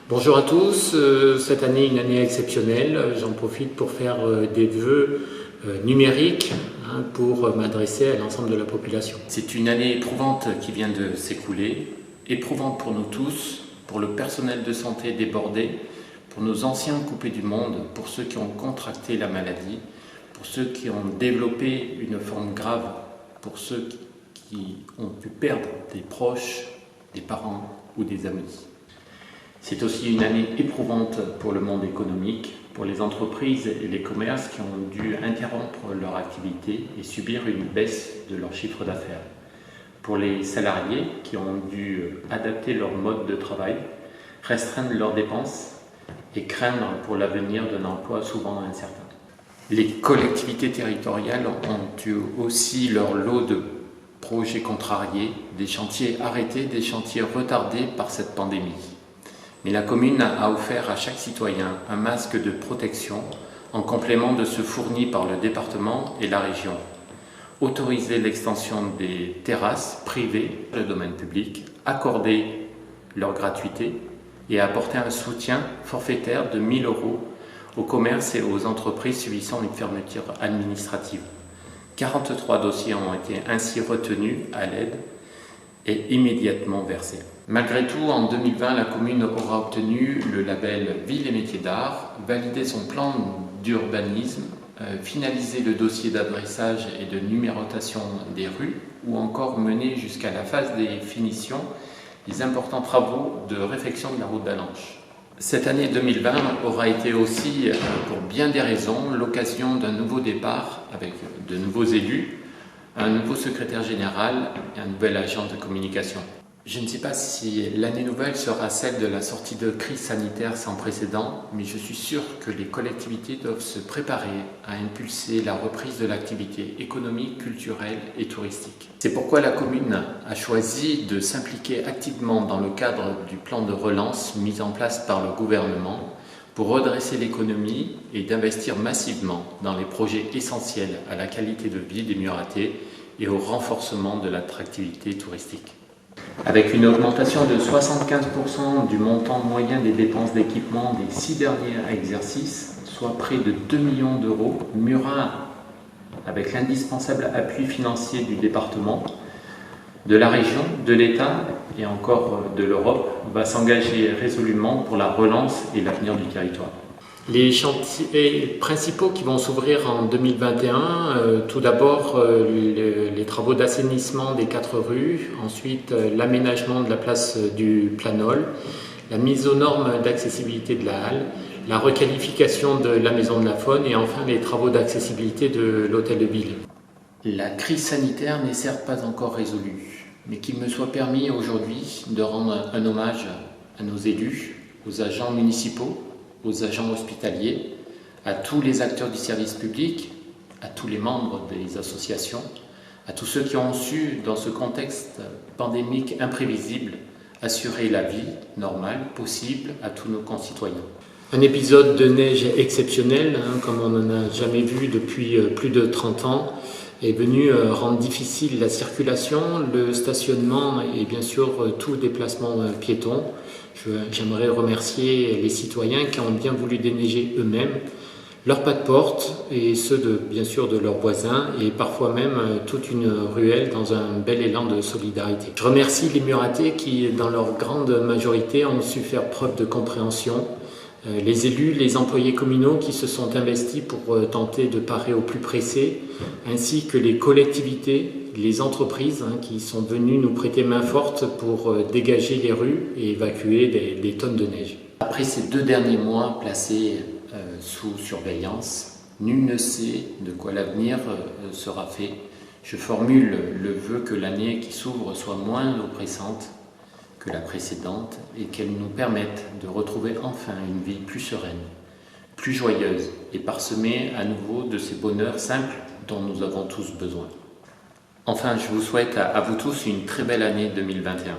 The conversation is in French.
Bonjour à tous, cette année une année exceptionnelle, j'en profite pour faire des vœux numériques pour m'adresser à l'ensemble de la population. C'est une année éprouvante qui vient de s'écouler, éprouvante pour nous tous, pour le personnel de santé débordé, pour nos anciens coupés du monde, pour ceux qui ont contracté la maladie, pour ceux qui ont développé une forme grave, pour ceux qui ont pu perdre des proches, des parents ou des amis. C'est aussi une année éprouvante pour le monde économique, pour les entreprises et les commerces qui ont dû interrompre leur activité et subir une baisse de leur chiffre d'affaires. Pour les salariés qui ont dû adapter leur mode de travail, restreindre leurs dépenses et craindre pour l'avenir d'un emploi souvent incertain. Les collectivités territoriales ont eu aussi leur lot de projets contrariés, des chantiers arrêtés, des chantiers retardés par cette pandémie. Mais la commune a offert à chaque citoyen un masque de protection en complément de ceux fournis par le département et la région. Autoriser l'extension des terrasses privées dans le domaine public, accorder leur gratuité et apporter un soutien forfaitaire de 1 000 € aux commerces et aux entreprises subissant une fermeture administrative. 43 dossiers ont été ainsi retenus à l'aide et immédiatement versés. Malgré tout, en 2020, la commune aura obtenu le label Ville et métiers d'art, validé son plan d'urbanisme, finalisé le dossier d'adressage et de numérotation des rues, ou encore mené jusqu'à la phase des finitions les importants travaux de réfection de la route d'Allanche. Cette année 2020 aura été aussi, pour bien des raisons, l'occasion d'un nouveau départ avec de nouveaux élus, un nouveau secrétaire général et un nouvel agent de communication. Je ne sais pas si l'année nouvelle sera celle de la sortie de crise sanitaire sans précédent, mais je suis sûr que les collectivités doivent se préparer à impulser la reprise de l'activité économique, culturelle et touristique. C'est pourquoi la commune a choisi de s'impliquer activement dans le cadre du plan de relance mis en place par le gouvernement pour redresser l'économie et d'investir massivement dans les projets essentiels à la qualité de vie des Muratais et au renforcement de l'attractivité touristique. Avec une augmentation de 75% du montant moyen des dépenses d'équipement des 6 derniers exercices, soit près de 2 millions d'euros, Murat, avec l'indispensable appui financier du département, de la région, de l'État et encore de l'Europe, va s'engager résolument pour la relance et l'avenir du territoire. Les chantiers principaux qui vont s'ouvrir en 2021, tout d'abord les travaux d'assainissement des 4 rues, ensuite l'aménagement de la place du Planol, la mise aux normes d'accessibilité de la halle, la requalification de la maison de la faune et enfin les travaux d'accessibilité de l'hôtel de ville. La crise sanitaire n'est certes pas encore résolue, mais qu'il me soit permis aujourd'hui de rendre un hommage à nos élus, aux agents municipaux, aux agents hospitaliers, à tous les acteurs du service public, à tous les membres des associations, à tous ceux qui ont su, dans ce contexte pandémique imprévisible, assurer la vie normale possible à tous nos concitoyens. Un épisode de neige exceptionnel, comme on n'en a jamais vu depuis plus de 30 ans, est venu rendre difficile la circulation, le stationnement et bien sûr tout déplacement piéton. J'aimerais remercier les citoyens qui ont bien voulu déneiger eux-mêmes leurs pas de porte et ceux bien sûr de leurs voisins et parfois même toute une ruelle dans un bel élan de solidarité. Je remercie les Muratais qui, dans leur grande majorité, ont su faire preuve de compréhension. Les élus, les employés communaux qui se sont investis pour tenter de parer au plus pressé, ainsi que les collectivités, les entreprises qui sont venues nous prêter main forte pour dégager les rues et évacuer des tonnes de neige. Après ces 2 derniers mois placés sous surveillance, nul ne sait de quoi l'avenir sera fait. Je formule le vœu que l'année qui s'ouvre soit moins oppressante que la précédente et qu'elle nous permette de retrouver enfin une vie plus sereine, plus joyeuse et parsemée à nouveau de ces bonheurs simples dont nous avons tous besoin. Enfin, je vous souhaite à vous tous une très belle année 2021.